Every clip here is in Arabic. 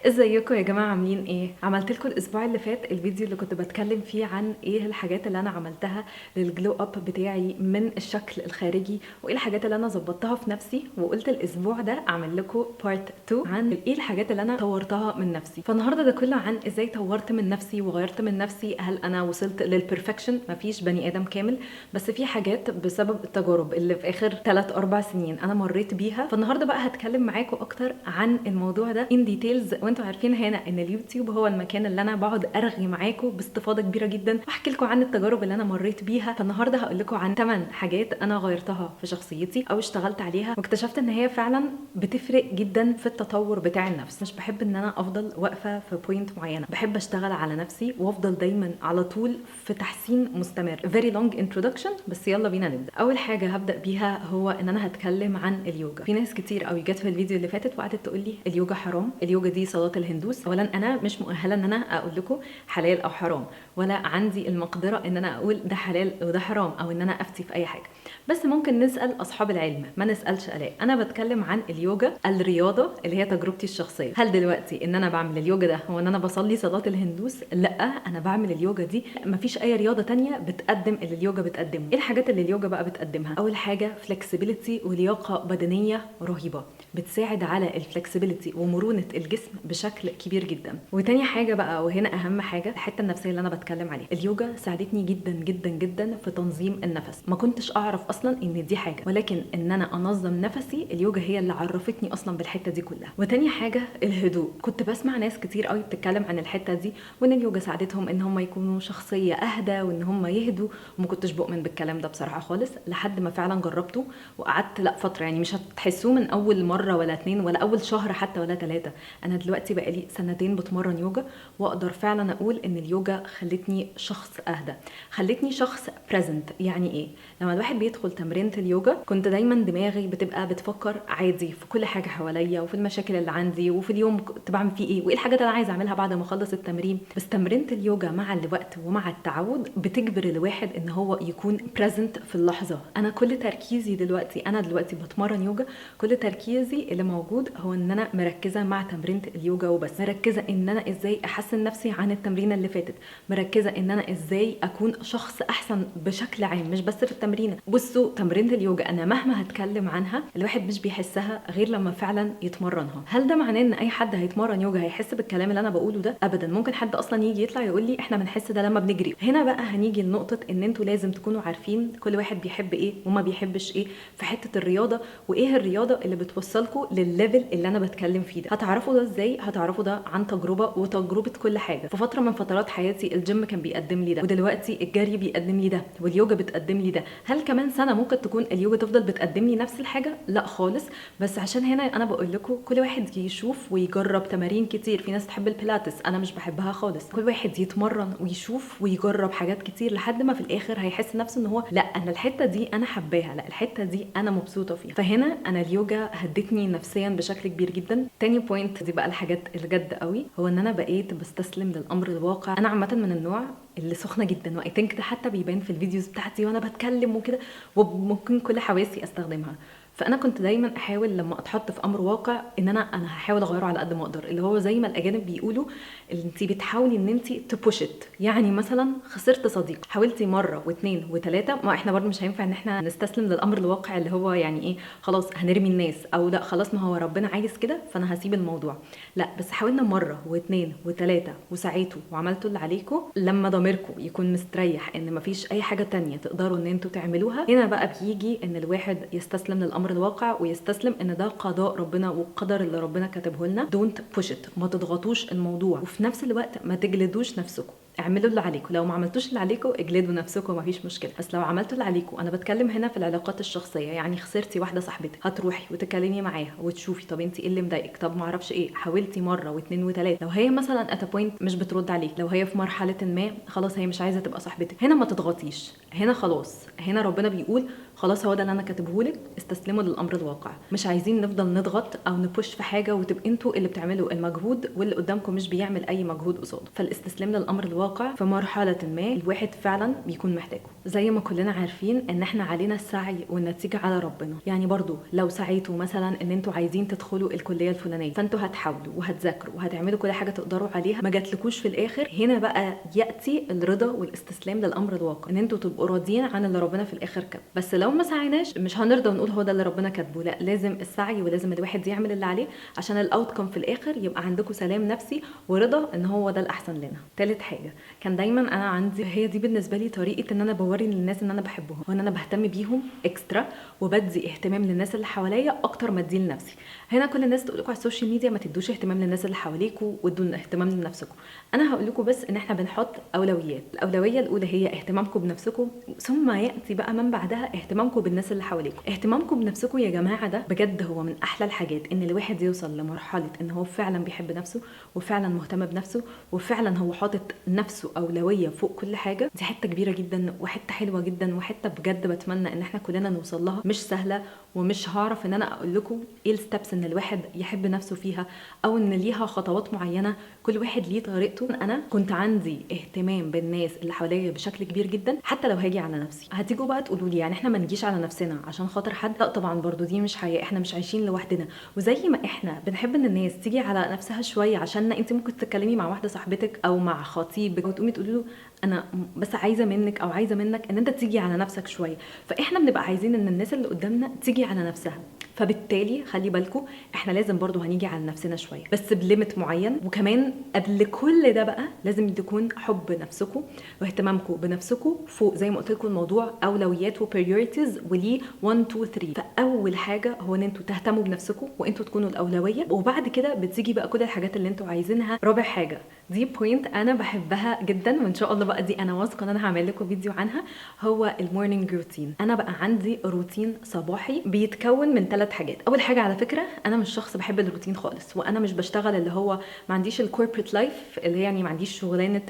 ازيكم يا جماعه؟ عاملين ايه؟ عملت لكم الاسبوع اللي فات الفيديو اللي كنت بتكلم فيه عن ايه الحاجات اللي انا عملتها للجلو اب بتاعي من الشكل الخارجي، وايه الحاجات اللي انا ظبطتها في نفسي. وقلت الاسبوع ده اعمل لكم بارت 2 عن ايه الحاجات اللي انا طورتها من نفسي. فالنهارده ده كله عن ازاي طورت من نفسي وغيرت من نفسي. هل انا وصلت للبرفكشن؟ مفيش بني ادم كامل، بس في حاجات بسبب التجارب اللي في اخر 3 4 سنين انا مريت بيها. فالنهارده بقى هتكلم معاكم اكتر عن الموضوع ده ان ديتيلز. وانتوا عارفين هنا ان اليوتيوب هو المكان اللي انا بقعد ارغي معاكم باستفاضه كبيره جدا واحكي لكم عن التجارب اللي انا مريت بيها. فالنهارده هقول لكم عن 8 حاجات انا غيرتها في شخصيتي او اشتغلت عليها واكتشفت ان هي فعلا بتفرق جدا في التطور بتاع النفس. مش بحب ان انا افضل واقفه في بوينت معينه، بحب اشتغل على نفسي وافضل دايما على طول في تحسين مستمر. very long introduction، بس يلا بينا نبدا. اول حاجه هبدا بيها هو ان انا هتكلم عن اليوجا. في ناس كتير قوي جت في الفيديو اللي فاتت وقعدت تقول لي اليوجا حرام، اليوجا دي صلاه الهندوس. اولا انا مش مؤهله ان انا اقول لكم حلال او حرام، ولا عندي المقدره ان انا اقول ده حلال وده حرام، او ان انا افتي في اي حاجه. بس ممكن نسال اصحاب العلم، ما نسالش الاء. انا بتكلم عن اليوجا الرياضه اللي هي تجربتي الشخصيه. هل دلوقتي ان انا بعمل اليوجا ده هو ان انا بصلي صلاه الهندوس؟ لا، انا بعمل اليوجا دي مفيش اي رياضه تانية بتقدم اللي اليوجا بتقدمه. ايه الحاجات اللي اليوجا بقى بتقدمها؟ اول حاجه فلكسبيليتي ولياقه بدنيه رهيبه، بتساعد على الفلكسبيليتي ومرونه الجسم بشكل كبير جدا. وتاني حاجه بقى، وهنا اهم حاجه، الحته النفسيه اللي انا بتكلم عليها. اليوجا ساعدتني جدا جدا جدا في تنظيم النفس. ما كنتش اعرف اصلا ان دي حاجه، ولكن ان انا انظم نفسي اليوجا هي اللي عرفتني اصلا بالحته دي كلها. وتاني حاجه الهدوء. كنت بسمع ناس كتير قوي بتتكلم عن الحته دي، وان اليوجا ساعدتهم ان هم يكونوا شخصيه اهدى وان هم يهدوا. وما كنتش بؤمن بالكلام ده بصراحه خالص، لحد ما فعلا جربته وقعدت فتره. يعني مش هتحسوه من اول مره ولا اتنين ولا اول شهر حتى ولا 3. انا دلوقتي بقالي سنتين بتمرن يوجا، واقدر فعلا اقول ان اليوجا خلتني شخص اهدى، خلتني شخص بريزنت. يعني ايه؟ لما الواحد بيدخل تمرينة اليوجا كنت دايما دماغي بتبقى بتفكر عادي في كل حاجه حواليا وفي المشاكل اللي عندي وفي اليوم كنت بعمل فيه ايه وايه الحاجات اللي انا عايزه اعملها بعد ما اخلص التمرين. بس تمرينة اليوجا مع الوقت ومع التعود بتجبر الواحد ان هو يكون بريزنت في اللحظه. انا كل تركيزي دلوقتي، انا دلوقتي بتمرن يوجا، كل تركيزي اللي موجود هو ان انا مركزه مع تمرينة اليوجا وبس. مركزه ان انا ازاي احسن نفسي عن التمرينه اللي فاتت، مركزه ان انا ازاي اكون شخص احسن بشكل عام مش بس في التمرين. بصوا، تمرينة اليوجا انا مهما هتكلم عنها الواحد مش بيحسها غير لما فعلا يتمرنها. هل ده معناه ان اي حد هيتمرن يوجا هيحس بالكلام اللي انا بقوله ده؟ ابدا. ممكن حد اصلا يجي يطلع يقول لي احنا بنحس ده لما بنجري. هنا بقى هنيجي لنقطه ان انتوا لازم تكونوا عارفين كل واحد بيحب ايه وما بيحبش ايه في حته الرياضه، وايه الرياضه اللي بتوصلكم للليفل اللي انا بتكلم فيه ده. هتعرفوا ده ازاي؟ هتعرفوا ده عن تجربه، وتجربه كل حاجه. في فتره من فترات حياتي الجيم كان بيقدم لي ده، ودلوقتي الجري بيقدم لي ده، واليوجا بتقدم لي ده. هل كمان سنه ممكن تكون اليوجا تفضل بتقدم لي نفس الحاجه؟ لا خالص. بس عشان هنا انا بقول لكم كل واحد يشوف ويجرب تمارين كتير. في ناس تحب البيلاتس، انا مش بحبها خالص. كل واحد يتمرن ويشوف ويجرب حاجات كتير لحد ما في الاخر هيحس نفسه ان هو لا، انا الحته دي انا حباها، لا الحته دي انا مبسوطه فيها. فهنا انا اليوجا هدتني نفسيا بشكل كبير جدا. تاني بوينت دي بقى الحاجات الجد قوي، هو ان انا بقيت بستسلم للامر الواقع. انا عامه من النوع اللي سخنه جدا، واي ثينك ده حتى بيبان في الفيديوز بتاعتي وانا بتكلم وكده، وممكن كل حواسي استخدمها. فانا كنت دايما احاول لما اتحط في امر واقع ان انا هحاول اغيره على قد ما اقدر، اللي هو زي ما الاجانب بيقولوا انت بتحاولي ان انت تبوشت. يعني مثلا خسرت صديق، حاولتي مره واثنين وثلاثه، ما احنا برضه مش هينفع ان احنا نستسلم للامر الواقع اللي هو يعني ايه، خلاص هنرمي الناس، او لا خلاص ما هو ربنا عايز كده فانا هسيب الموضوع. لا، بس حاولنا مره واثنين وثلاثه وسعيتوا وعملتوا اللي عليكم. لما ضميركم يكون مستريح ان مفيش اي حاجه تانية تقدروا ان انتوا تعملوها، هنا بقى بيجي ان الواحد يستسلم للامر الواقع ويستسلم ان ده قضاء ربنا والقدر اللي ربنا كاتبه لنا. دونت بوش ات، ما تضغطوش الموضوع، وفي نفس الوقت ما تجلدوش نفسكم. اعملوا اللي عليكم، لو ما عملتوش اللي عليكم اجلدوا نفسكم، مفيش مشكله. بس لو عملتوا اللي عليكم، انا بتكلم هنا في العلاقات الشخصيه. يعني خسرتي واحده صاحبتك، هتروحي وتكلمي معاها وتشوفي طب انت ايه اللي مضايقك، طب ما اعرفش ايه. حاولتي مره واثنين وثلاثه، لو هي مثلا ات بوينت مش بترد عليك، لو هي في مرحله ما خلاص هي مش عايزه تبقى صاحبتك، هنا ما تضغطيش. هنا خلاص، هنا ربنا بيقول خلاص هو ده اللي انا كاتبهولك، استسلموا للامر الواقع. مش عايزين نفضل نضغط او نبوش في حاجه وتبقى انتوا اللي بتعملوا المجهود واللي قدامكم مش بيعمل اي مجهود قصاده. فالاستسلام للامر الواقع الواقع في مرحلة ما الواحد فعلا بيكون محتاجه. زي ما كلنا عارفين ان احنا علينا السعي والنتيجة على ربنا. يعني برضو لو سعيتوا مثلا ان انتوا عايزين تدخلوا الكلية الفلانية، فانتوا هتحاولوا وهتذاكروا وهتعملوا كل حاجة تقدروا عليها، ما جاتلكوش في الاخر، هنا بقى يأتي الرضا والاستسلام للامر الواقع، ان انتوا تبقوا راضيين عن اللي ربنا في الاخر كتبه. بس لو ما سعيناش مش هنرضى ونقول هو ده اللي ربنا كاتبه، لا، لازم السعي ولازم الواحد يعمل اللي عليه عشان الاوتكم في الاخر يبقى عندكم سلام نفسي ورضا ان هو ده الاحسن لنا. تالت حاجة كان دايما انا عندي، هي دي بالنسبة لي طريقة ان انا بوري للناس ان انا بحبهم وان انا بهتم بيهم اكسترا، وبدي اهتمام للناس اللي حواليا اكتر ما ادي لنفسي. هنا كل الناس تقول لكم على السوشيال ميديا ما تدوش اهتمام للناس اللي حواليكم وادوا اهتمام لنفسكم. انا هقول لكم بس ان احنا بنحط اولويات. الاولويه الاولى هي اهتمامكم بنفسكم، ثم ياتي بقى من بعدها اهتمامكم بالناس اللي حواليكم. اهتمامكم بنفسكم يا جماعه ده بجد هو من احلى الحاجات، ان الواحد يوصل لمرحله ان هو فعلا بيحب نفسه وفعلا مهتم بنفسه وفعلا هو حاطط نفسه اولويه فوق كل حاجه. دي حته كبيره جدا وحته حلوه جدا وحته بجد بتمنى ان احنا كلنا نوصل لها. مش سهله ومش هعرف ان انا اقول لكم ايه الستبس ان الواحد يحب نفسه فيها، او ان ليها خطوات معينه، كل واحد ليه طريقته. انا كنت عندي اهتمام بالناس اللي حواليا بشكل كبير جدا، حتى لو هاجي على نفسي. هتيجوا بقى تقولوا لي يعني احنا ما نجيش على نفسنا عشان خاطر حد؟ لا طبعا، برضو دي مش حياه، احنا مش عايشين لوحدنا. وزي ما احنا بنحب ان الناس تيجي على نفسها شويه، عشان انت ممكن تتكلمي مع واحده صاحبتك او مع خطيبك وتقومي تقولي له انا بس عايزه منك او عايزه منك ان انت تيجي على نفسك شويه، فاحنا بنبقى عايزين ان الناس اللي قدامنا تيجي على نفسها. فبالتالي خلي بالكم احنا لازم برضو هنيجي على نفسنا شويه، بس بليمت معين. وكمان قبل كل ده بقى لازم تكون حب نفسكم واهتمامكم بنفسكم فوق، زي ما قلت لكم الموضوع اولويات وبريوريتيز وليه 1 2 3. فاول حاجه هو ان انتوا تهتموا بنفسكم وانتوا تكونوا الاولويه، وبعد كده بتيجي بقى كل الحاجات اللي انتوا عايزينها. رابع حاجه، دي بوينت انا بحبها جدا وان شاء الله بقى دي انا واثقه ان انا هعمل لكم فيديو عنها، هو المورنينج روتين. انا بقى عندي روتين صباحي بيتكون من 3 حاجات. اول حاجه على فكره انا مش شخص بحب الروتين خالص، وانا مش بشتغل اللي هو ما عنديش الكوربريت لايف اللي هي يعني ما عنديش شغلانه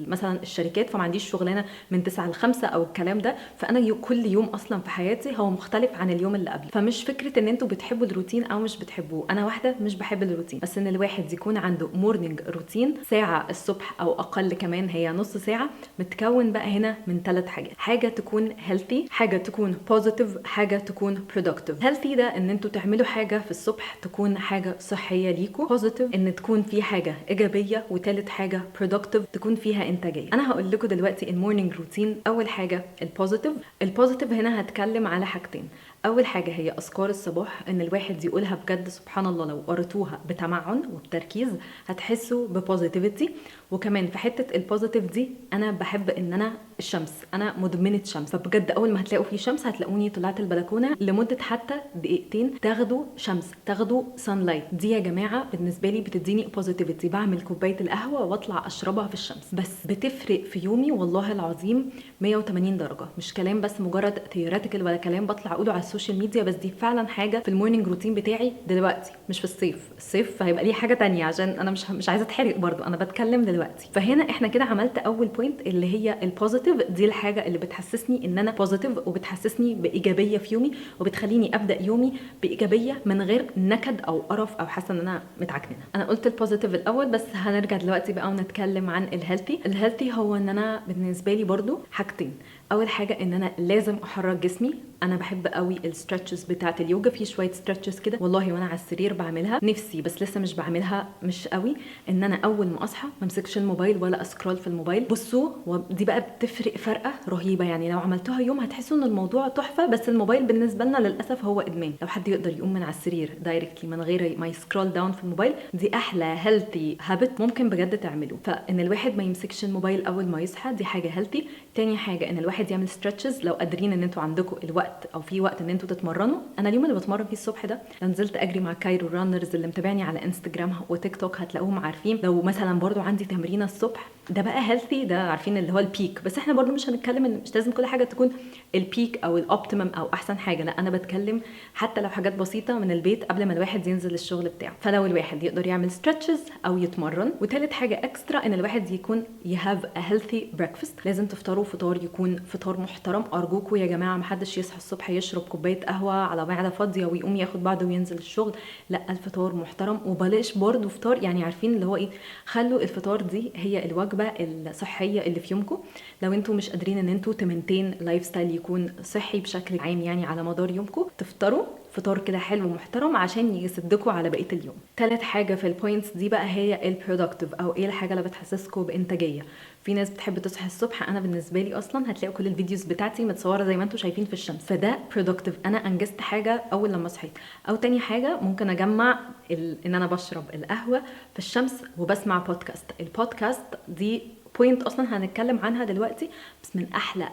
مثلا الشركات، فما عنديش شغلانه من 9 ل 5 او الكلام ده. فانا كل يوم اصلا في حياتي هو مختلف عن اليوم اللي قبله. فمش فكره ان انتوا بتحبوا الروتين او مش بتحبوه، انا واحده مش بحب الروتين، بس ان الواحد يكون عنده مورنينج روتين ساعه الصبح او اقل كمان، هي نص ساعه، متكون بقى هنا من 3 حاجات. حاجه تكون هيلثي، حاجه تكون بوزيتيف، حاجه تكون برودكتيف. هيلثي ده ان انتوا تعملوا حاجه في الصبح تكون حاجه صحيه ليكم، بوزيتيف ان تكون في حاجه ايجابيه، وثالث حاجه برودكتيف تكون فيها انتاجيه. انا هقول لكم دلوقتي المورنينج روتين. اول حاجه البوزيتيف. البوزيتيف هنا هتكلم على حاجتين. اول حاجه هي اذكار الصباح، ان الواحد يقولها بجد سبحان الله لو قريتوها بتمعن وبتركيز هتحسوا ببوزيتيفيتي. وكمان في حته البوزيتيف دي انا بحب ان انا الشمس، انا مدمنه شمس، فبجد اول ما هتلاقوا في شمس هتلاقوني طلعت البلكونه لمده حتى دقيقتين تاخدوا شمس، تاخدوا سان لايت. دي يا جماعه بالنسبه لي بتديني بوزيتيفيتي. بعمل كوبايه القهوه واطلع اشربها في الشمس، بس بتفرق في يومي والله العظيم 180 درجه. مش كلام بس مجرد ثيوريتيكال ولا كلام بطلع اقوله على السوشيال ميديا، بس دي فعلا حاجه في المورنينج روتين بتاعي دلوقتي، مش في الصيف هيبقى ليه حاجه تانية، عشان انا مش عايزه اتحرق برضو، انا بتكلم دلوقتي. فهنا احنا كده عملت اول بوينت اللي هي البوزيتيف. دي الحاجه اللي بتحسسني ان انا بوزيتيف وبتحسسني بايجابيه في يومي وبتخليني ابدا يومي بايجابيه من غير نكد او قرف او حاسه ان انا متعكننه. انا قلت البوزيتيف الاول، بس هنرجع دلوقتي بقى ونتكلم عن الهيلثي. الهيلثي هو ان انا بالنسبه لي برضو حاجتين. اول حاجه ان انا لازم احرك جسمي. انا بحب قوي الستريتشز بتاعه اليوجا، في شويه ستريتشز كده والله وانا على السرير بعملها نفسي، بس لسه مش بعملها مش قوي. ان انا اول ما اصحى ما امسكش الموبايل ولا اسكرول في الموبايل. بصوا ودي بقى بتفرق فرقه رهيبه، يعني لو عملتوها يوم هتحسوا ان الموضوع تحفه. بس الموبايل بالنسبه لنا للاسف هو ادمان. لو حد يقدر يقوم من على السرير دايركتلي من غير ما يسكرول داون في الموبايل، دي احلى هيلثي هابت ممكن بجد تعمله. فان الواحد ما يمسكش الموبايل اول ما يصحى دي حاجه هيلثي. تاني حاجه ان الواحد يعمل ستريتشز لو قادرين ان انتوا عندكم الوقت او في وقت ان انتوا تتمرنوا. انا اليوم اللي بتمرن فيه الصبح ده نزلت اجري مع كايرو رانرز، اللي متابعني على انستجرام وتيك توك هتلاقوهم عارفين. لو مثلا برضو عندي تمرينه الصبح ده بقى هيلثي، ده عارفين اللي هو البيك. بس احنا برضو مش هنتكلم ان مش لازم كل حاجه تكون البيك او الاوبتيمم او احسن حاجه، لا انا بتكلم حتى لو حاجات بسيطه من البيت قبل ما الواحد ينزل الشغل بتاعه. فلو الواحد يقدر يعمل ستريتشز او يتمرن. وثالث حاجه اكسترا ان الواحد يكون يهاف ا هيلثي بريكفاست. لازم تفطروا فطار يكون فطار محترم. ارجوكم يا جماعه ما حدش يصحى الصبح يشرب كوبايه قهوه على معده فاضيه ويقوم ياخد بعضه وينزل الشغل، لا الفطار محترم. وبلاش برضو فطار يعني عارفين اللي هو ايه، خلوا الفطار دي هي الوجبه الوجبه الصحيه اللي في يومكم. لو انتوا مش قادرين ان انتوا تمنتين لايف ستايل يكون صحي بشكل عام يعني على مدار يومكم، تفطروا فطار كده حلو ومحترم عشان يسدكوا على بقيه اليوم. ثالث حاجه في البوينتس دي بقى هي البرودكتيف، او ايه الحاجه اللي بتحسسكم بانتاجيه. في ناس بتحب تصحى الصبح، انا بالنسبه لي اصلا هتلاقوا كل الفيديوز بتاعتي متصوره زي ما انتم شايفين في الشمس، فده برودكتيف، انا انجزت حاجه اول لما صحيت. او تاني حاجه ممكن اجمع ان انا بشرب القهوه في الشمس وبسمع بودكاست. البودكاست دي بوينت اصلا هنتكلم عنها دلوقتي، بس من احلى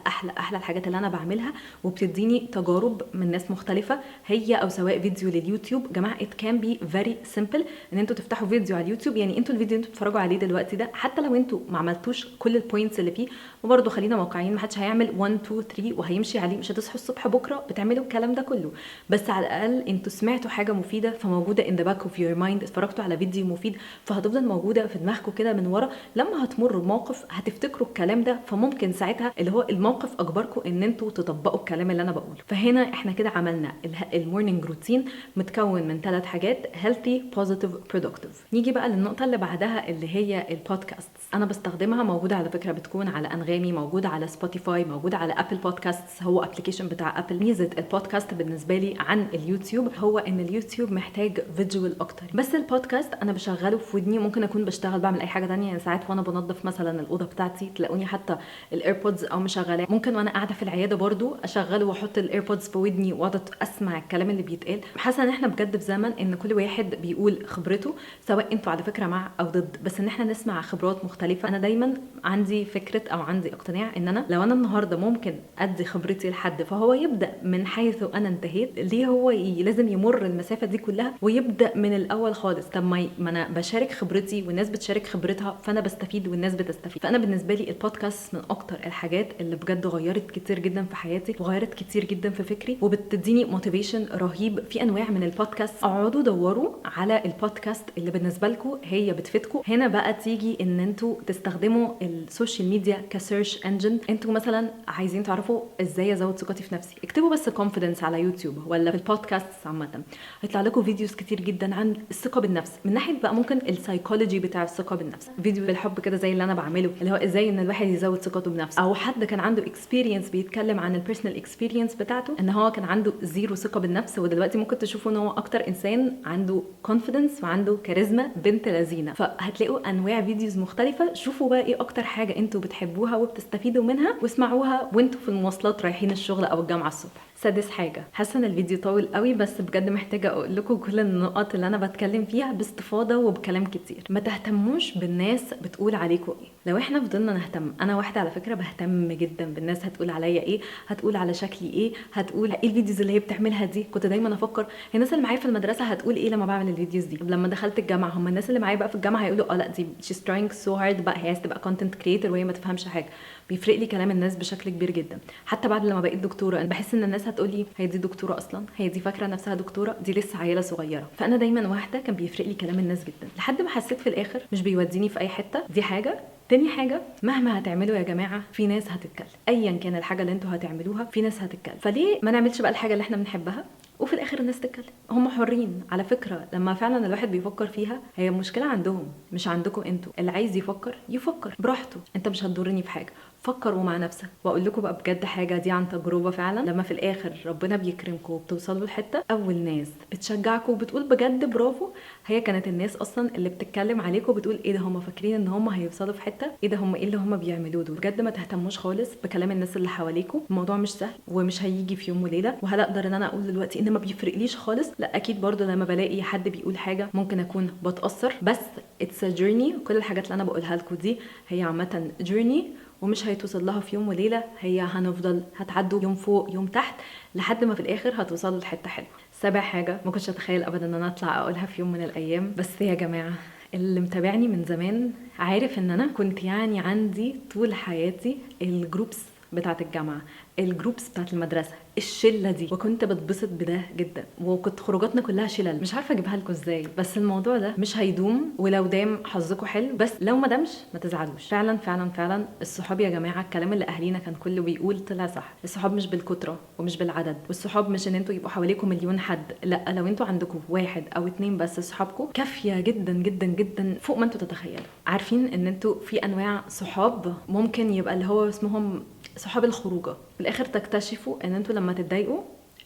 الحاجات اللي انا بعملها، وبتديني تجارب من ناس مختلفه، هي او سواء فيديو لليوتيوب. جماعه it can be very simple ان انتوا تفتحوا فيديو على اليوتيوب. يعني انتوا الفيديو اللي انتوا بتتفرجوا عليه دلوقتي ده، حتى لو انتوا ما عملتوش كل البوينتس اللي فيه، وبرده خلينا واقعيين، ما حدش هيعمل 1 2 3 وهيمشي عليه، مش هتصحوا الصبح بكره بتعملوا الكلام ده كله، بس على الاقل انتوا سمعتوا حاجه مفيده فموجوده in the back of your mind، اتفرجتوا على فيديو مفيد فهتفضل موجوده في دماغكم كده من ورا، لما هتمروا بموقف هتفتكروا الكلام ده، فممكن ساعتها اللي هو الموقف اجبركم ان انتوا تطبقوا الكلام اللي انا بقوله. فهنا احنا كده عملنا المورنينج روتين متكون من 3 حاجات: healthy positive productive. نيجي بقى للنقطه اللي بعدها اللي هي البودكاست. انا بستخدمها، موجوده على فكره، بتكون على انغامي، موجوده على سبوتيفاي، موجوده على ابل بودكاست، هو ابلكيشن بتاع ابل. ميزه البودكاست بالنسبه لي عن اليوتيوب هو ان اليوتيوب محتاج فيجوال اكتر، بس البودكاست انا بشغله في ودني، ممكن اكون بشتغل بعمل اي حاجه ثانيه، يعني ساعات وانا بنظف مثلا الاوضه بتاعتي تلاقوني حتى الايربودز او مشغلاه، ممكن وانا قاعده في العياده برضو اشغله واحط الايربودز في ودني واقعد اسمع الكلام اللي بيتقال. حاسه ان احنا بجد في زمن ان كل واحد بيقول خبرته، سواء انتوا على فكره مع او ضد، بس ان احنا نسمع خبرات مختلفه. انا دايما عندي فكره او عندي اقتناع ان انا لو انا النهارده ممكن ادي خبرتي لحد فهو يبدا من حيث انا انتهيت، ليه هو لازم يمر المسافه دي كلها ويبدا من الاول خالص؟ طب ما انا بشارك خبرتي والناس بتشارك خبرتها، فانا بستفيد والناس بتستفيد. فانا بالنسبه لي البودكاست من اكتر الحاجات اللي بجد غيرت كتير جدا في حياتي، وغيرت كتير جدا في فكري، وبتديني موتيفيشن رهيب. في انواع من البودكاست، اقعدوا دوروا على البودكاست اللي بالنسبه لكم هي بتفيدكم. هنا بقى تيجي ان انتوا تستخدموا السوشيال ميديا كسيرش انجن. انتوا مثلا عايزين تعرفوا ازاي ازود ثقتي في نفسي، اكتبوا بس كونفيدنس على يوتيوب ولا في البودكاست عامه، هيطلع لكم فيديوز كتير جدا عن الثقه بالنفس، من ناحيه بقى ممكن السايكولوجي بتاع الثقه بالنفس، فيديو بالحب كده زي اللي انا بعمله، اللي هو ازاي ان الواحد يزود ثقته بنفسه، او حد كان عنده اكسبيرينس بيتكلم عن البيرسونال اكسبيرينس بتاعته ان هو كان عنده زيرو ثقه بالنفس، ودلوقتي ممكن تشوفوا ان هو اكتر انسان عنده كونفيدنس وعنده كاريزما بنت لذينه. فهتلاقوا انواع فيديوز مختلفه، شوفوا بقى ايه اكتر حاجه انتوا بتحبوها وبتستفيدوا منها واسمعوها وانتوا في المواصلات رايحين الشغل او الجامعه الصبح. سادس حاجه، حاسه ان الفيديو طويل قوي، بس بجد محتاجه اقول لكم كل النقط اللي انا بتكلم فيها باستفاضه وبكلام كتير. ما تهتموش بالناس بتقول عليكم ايه. لو احنا فضلنا نهتم، انا واحده على فكره بهتم جدا بالناس هتقول عليا ايه، هتقول على شكلي ايه، هتقول ايه الفيديوز اللي هي بتعملها دي. كنت دايما افكر هي الناس اللي معايا في المدرسه هتقول ايه لما بعمل الفيديوز دي. لما دخلت الجامعه، هم الناس اللي معايا بقى في الجامعه هيقولوا لا دي she's trying so hard بقى، هي عايزه تبقى كونتنت كريتور وهي ما تفهمش حاجه. بيفرق لي كلام الناس بشكل كبير جدا. حتى بعد لما بقيت دكتوره، انا بحس ان الناس هتقول لي هي دي دكتوره اصلا، هي دي فاكره نفسها دكتوره، دي لسه عيله صغيره. فانا دايما واحده كان بيفرق لي كلام الناس جدا، لحد ما حسيت في الاخر مش بيوديني في اي حته. دي حاجه. تاني حاجه، مهما هتعملوا يا جماعه في ناس هتتكلم، ايا كان الحاجه اللي انتوا هتعملوها في ناس هتتكلم، فليه ما نعملش بقى الحاجه اللي احنا بنحبها وفي الاخر الناس تتكلم؟ هم حرين على فكره. لما فعلا الواحد بيفكر فيها، هي المشكله عندهم مش عندكم انتوا. اللي عايز يفكر براحته، انت مش هتضرني في حاجه، فكروا مع نفسك. واقول لكم بقى بجد حاجه دي عن تجربه فعلا، لما في الاخر ربنا بيكرمكم وبتوصلوا لحته، اول ناس بتشجعكم وبتقول بجد برافو هي كانت الناس اصلا اللي بتتكلم عليكم وبتقول ايه ده، هم فاكرين ان هم هيوصلوا في حته، ايه ده هم ايه اللي هم بيعملوه دول. بجد ما تهتموش خالص بكلام الناس اللي حواليكم، الموضوع مش سهل ومش هيجي في يوم وليله. وهل اقدر ان انا اقول دلوقتي ان ما بيفرقليش خالص؟ لا اكيد، برضو لما بلاقي حد بيقول حاجه ممكن اكون بتاثر، بس اتس ا جيرني. كل الحاجات اللي انا بقولها لكم دي هي عامه جيرني، ومش هيتوصل لها في يوم وليله، هي هنفضل هتعدوا يوم فوق يوم تحت لحد ما في الاخر هتوصلوا لحته حلوه. سابع حاجه ما كنتش اتخيل ابدا ان انا اطلع اقولها في يوم من الايام، بس يا جماعه اللي متابعني من زمان عارف ان انا كنت يعني عندي طول حياتي الجروبس بتاعه الجامعه، الجروبس بتاعه المدرسه، الشله دي، وكنت بتبسط بده جدا، وكنت خروجاتنا كلها شلل. مش عارفه اجيبها لكم ازاي، بس الموضوع ده مش هيدوم، ولو دام حظكم حلو، بس لو ما دامش ما تزعلوش. فعلا فعلا فعلا الصحاب يا جماعه، الكلام اللي اهالينا كان كله بيقول طلع صح. الصحاب مش بالكتره ومش بالعدد، والصحاب مش ان انتوا يبقوا حواليكم مليون حد، لا، لو انتوا عندكم 1 أو 2 بس صحابكم كافيه جدا جدا جدا فوق ما انتوا تتخيلوا. عارفين ان انتوا في انواع صحاب ممكن يبقى اللي هو اسمهم صحاب الخروجه، في الاخر تكتشفوا ان انتوا لما تتضايقوا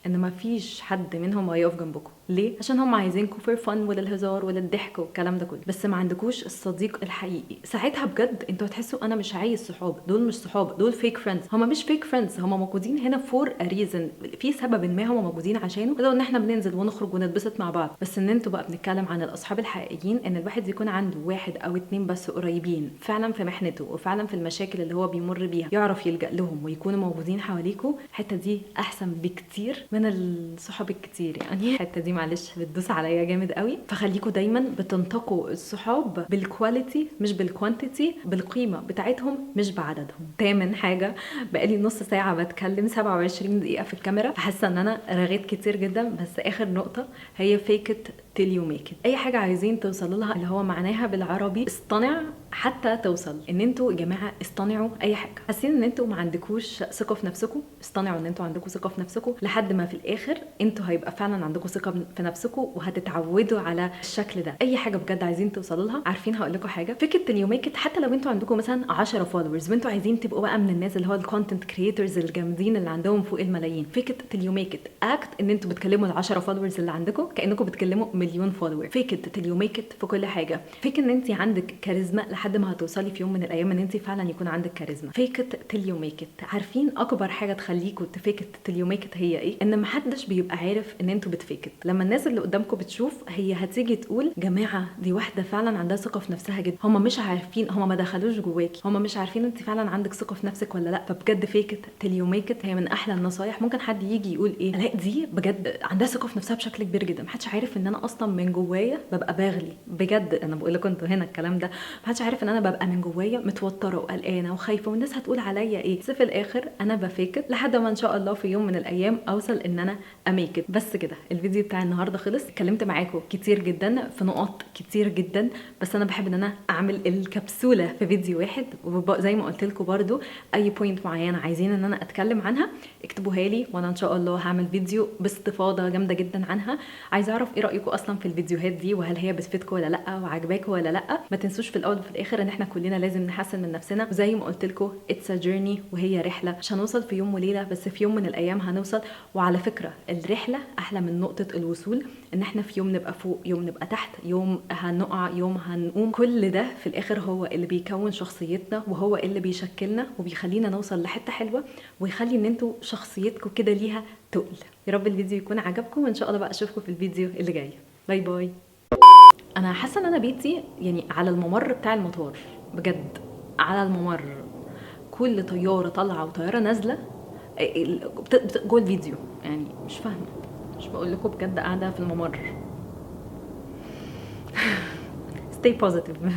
ان ما فيش حد منهم هيقف جنبكم. ليه؟ عشان هم عايزينكم فور فن وللهزار وللضحك والكلام ده كله، بس ما عندكوش الصديق الحقيقي. ساعتها بجد انتوا هتحسوا انا مش عايز صحاب، دول مش صحاب، دول فيك فريندز. هم مش فيك فريندز، هم موجودين هنا فور ا ريزن، في سبب ما هم موجودين عشانه، لو ان احنا بننزل ونخرج ونتبسط مع بعض. بس ان انتوا بقى بنتكلم عن الاصحاب الحقيقيين، ان الواحد يكون عنده 1 أو 2 بس قريبين فعلا في محنته وفعلا في المشاكل اللي هو بيمر بيها، يعرف يلجأ لهم ويكونوا موجودين حواليكوا. الحته دي احسن بكتير من الصحاب الكتير. يعني الحته دي معلش بتدوس عليا جامد قوي. فخليكوا دايما بتنتقوا الصحاب بالكواليتي مش بالكوانتيتي، بالقيمه بتاعتهم مش بعددهم. تامن حاجه، بقالي نص ساعه بتكلم 27 دقيقه في الكاميرا، فحاسه ان انا رغيت كتير جدا، بس اخر نقطه هي فيكت till you make it. اي حاجه عايزين توصلوا لها، اللي هو معناها بالعربي اصطنع حتى توصل. ان انتوا يا جماعه اصطنعوا اي حاجه. حاسين ان انتوا ما عندكوش ثقه في نفسكم، اصطنعوا ان انتوا عندكم ثقه في نفسكم، لحد ما في الاخر انتوا هيبقى فعلا عندكم ثقه في نفسكم، وهتتعودوا على الشكل ده. اي حاجه بجد عايزين توصلوا لها، عارفين هقول لكم حاجه، فكره till you make it. حتى لو انتوا عندكم مثلا 10 فولورز وانتوا عايزين تبقوا بقى من الناس اللي هو الكونتنت كرييترز الجامدين اللي عندهم فوق الملايين، فكره till you make it اكت ان انتوا بتكلموا ال10 فولورز اللي عندكم كانكم بتكلموا مليون فولور. فيك till you make it في كل حاجه. فيك ان انت عندك كاريزما لحد ما هتوصلي في يوم من الايام ان انت فعلا يكون عندك كاريزما. فيك till you make it. عارفين اكبر حاجه تخليكم تفيك till you make it هي ايه؟ ان محدش بيبقى عارف ان انتوا بتفيك. لما الناس اللي قدامكم بتشوف، هي هتيجي تقول جماعه دي واحده فعلا عندها ثقه في نفسها جدا. هم مش عارفين، هم ما دخلوش جواكي، هم مش عارفين انت فعلا عندك ثقه في نفسك ولا لا. فبجد فيك till you make it هي من احلى النصايح. ممكن حد يجي يقول ايه، لا دي بجد عندها ثقه في نفسها بشكل كبير جدا، محدش عارف ان انا اصلا من جوايا ببقى باغلي. بجد انا بقول لكم انتوا هنا الكلام ده، محدش عارف ان انا ببقى من جوايا متوتره وقلقانه وخايفه والناس هتقول عليا ايه. بس في الاخر انا بفيك لحد ما ان شاء الله في يوم من الايام اوصل ان انا اميك. بس كده الفيديو بتاع النهارده خلص. اتكلمت معاكم كتير جدا في نقاط كتير جدا، بس انا بحب ان انا اعمل الكبسوله في فيديو واحد. وزي ما قلت لكم برده اي بوينت معينه عايزين ان انا اتكلم عنها اكتبوها لي، وانا ان شاء الله هعمل فيديو باستفاضه جامده جدا عنها. عايزه اعرف ايه رايكم اصلا في الفيديوهات دي، وهل هي بتفيدكم ولا لا، وعجباكم ولا لا. ما تنسوش في الاول وفي الاخر ان احنا كلنا لازم نحسن من نفسنا، وزي ما قلت لكم اتس ا جيرني، وهي رحله مش هنوصل في يوم وليله، بس في يوم من الايام هنوصل. وعلى فكره الرحله احلى من نقطه الوصول، ان احنا في يوم نبقى فوق، يوم نبقى تحت، يوم هنقع، يوم هنقوم. كل ده في الاخر هو اللي بيكون شخصيتنا، وهو اللي بيشكلنا وبيخلينا نوصل لحته حلوه، ويخلي ان انتوا شخصيتكم كده ليها تقل. يا رب الفيديو يكون عجبكم، وان شاء الله بقى اشوفكم في الفيديو اللي جاي. باي باي. انا حاسه ان انا بيتي يعني على الممر بتاع المطار، بجد على الممر. كل طياره طالعه وطياره نازله جوه الفيديو، يعني مش فاهمه. مش بقول لكم بجد قاعده في الممر. stay positive.